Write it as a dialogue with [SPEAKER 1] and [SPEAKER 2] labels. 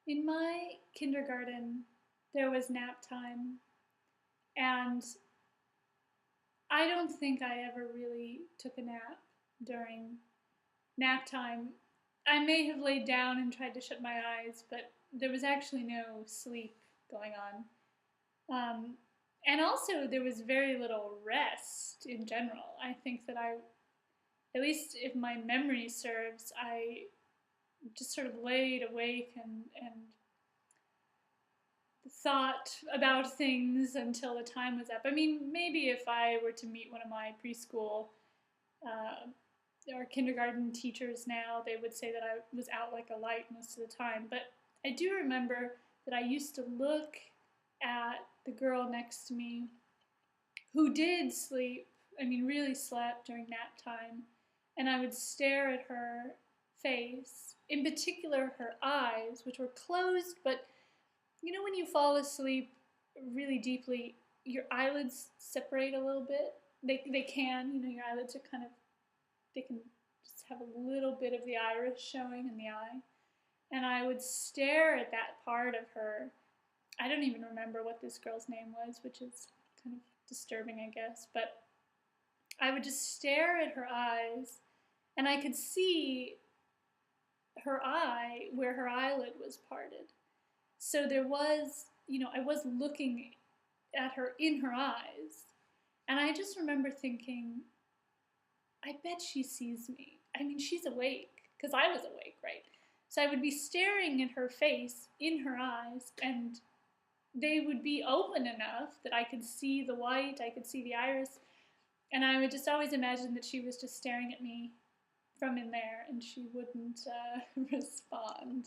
[SPEAKER 1] In my kindergarten, there was nap time, and I don't think I ever really took a nap during nap time. I may have laid down and tried to shut my eyes, but there was actually no sleep going on. And also, there was very little rest in general. I think that at least if my memory serves, I just sort of laid awake and thought about things until the time was up. I mean, maybe if I were to meet one of my preschool uh, or kindergarten teachers now, they would say that I was out like a light most of the time. But I do remember that I used to look at the girl next to me who did sleep, I mean, really slept during nap time, and I would stare at her face, in particular her eyes, which were closed, but you know when you fall asleep really deeply, your eyelids separate a little bit? They can, your eyelids are kind of, they can just have a little bit of the iris showing in the eye. And I would stare at that part of her. I don't even remember what this girl's name was, which is kind of disturbing, I guess. But I would just stare at her eyes, and I could see her eye where her eyelid was parted. So there was, I was looking at her in her eyes. And I just remember thinking, I bet she sees me. I mean, she's awake, because I was awake, right? So I would be staring at her face in her eyes, and they would be open enough that I could see the white, I could see the iris, and I would just always imagine that she was just staring at me from in there, and she wouldn't respond.